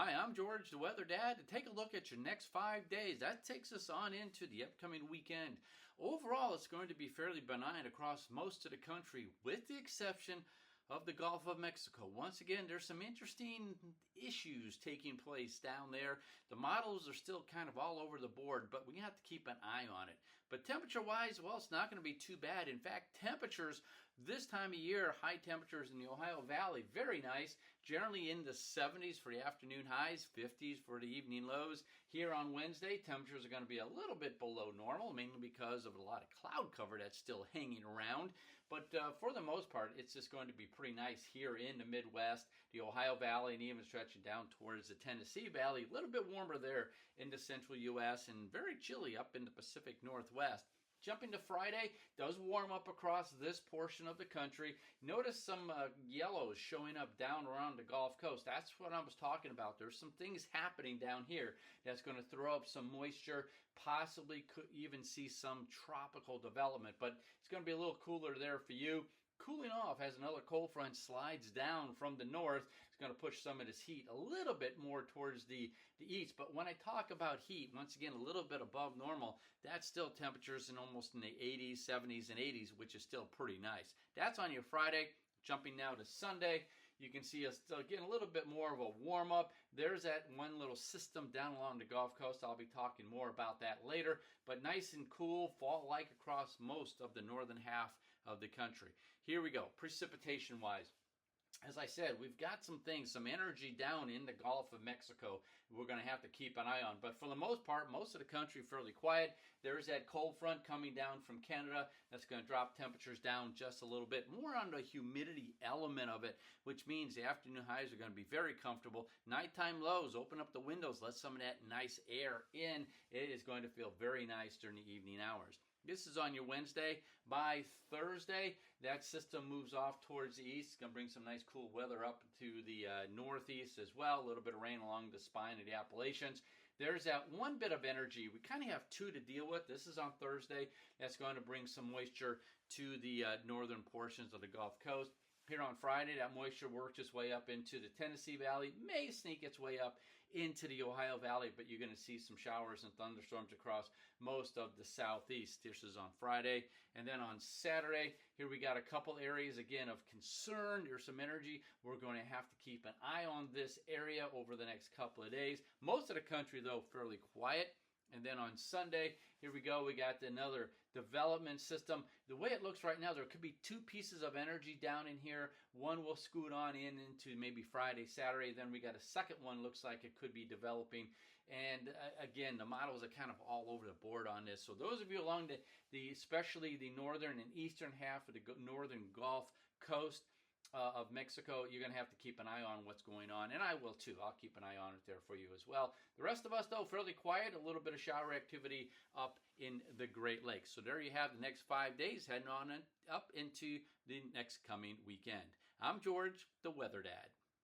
Hi, I'm George, the Weather Dad, to take a look at your next 5 days. That takes us on into the upcoming weekend. Overall, it's going to be fairly benign across most of the country, with the exception of the Gulf of Mexico. Once again, there's some interesting issues taking place down there. The models are still kind of all over the board, but we have to keep an eye on it. But temperature-wise, well, it's not going to be too bad. In fact, temperatures this time of year, high temperatures in the Ohio Valley, very nice. Generally in the 70s for the afternoon highs, 50s for the evening lows. Here on Wednesday, temperatures are going to be a little bit below normal, mainly because of a lot of cloud cover that's still hanging around. But for the most part, it's just going to be pretty nice here in the Midwest, the Ohio Valley, and even stretching down towards the Tennessee Valley. A little bit warmer there in the central U.S. and very chilly up in the Pacific Northwest. Jumping to Friday, does warm up across this portion of the country. Notice some yellows showing up down around the Gulf Coast. That's what I was talking about. There's some things happening down here that's going to throw up some moisture, possibly could even see some tropical development. But it's going to be a little cooler there for you. Cooling off as another cold front slides down from the north. It's going to push some of this heat a little bit more towards the east. But when I talk about heat, once again, a little bit above normal, that's still temperatures in almost in the 80s, 70s, and 80s, which is still pretty nice. That's on your Friday. Jumping now to Sunday, you can see us still getting a little bit more of a warm up. There's that one little system down along the Gulf Coast. I'll be talking more about that later, but nice and cool, fall-like across most of the northern half of the country. Here we go, precipitation-wise. As I said, we've got some things, some energy down in the Gulf of Mexico we're going to have to keep an eye on. But for the most part, most of the country fairly quiet. There's that cold front coming down from Canada. That's going to drop temperatures down just a little bit. More on the humidity element of it, which means the afternoon highs are going to be very comfortable. Nighttime lows, open up the windows, let some of that nice air in. It is going to feel very nice during the evening hours. This is on your Wednesday. By Thursday, that system moves off towards the east. It's going to bring some nice cool weather up to the northeast as well. A little bit of rain along the spine of the Appalachians. There's that one bit of energy. We kind of have two to deal with. This is on Thursday. That's going to bring some moisture to the northern portions of the Gulf Coast. Here on Friday, that moisture works its way up into the Tennessee Valley, may sneak its way up into the Ohio Valley, but you're going to see some showers and thunderstorms across most of the southeast. This is on Friday. And then on Saturday, here we got a couple areas, again, of concern. There's some energy. We're going to have to keep an eye on this area over the next couple of days. Most of the country, though, fairly quiet. And then on Sunday, here we go, we got another development system. The way it looks right now, there could be two pieces of energy down in here. One will scoot on into maybe Friday, Saturday. Then we got a second one, looks like it could be developing. And again, the models are kind of all over the board on this. So those of you along especially the northern and eastern half of the northern Gulf Coast, of Mexico, you're going to have to keep an eye on what's going on, and I will too. I'll keep an eye on it there for you as well. The rest of us, though, fairly quiet, a little bit of shower activity up in the Great Lakes. So there you have the next 5 days heading on up into the next coming weekend. I'm George, the Weather Dad.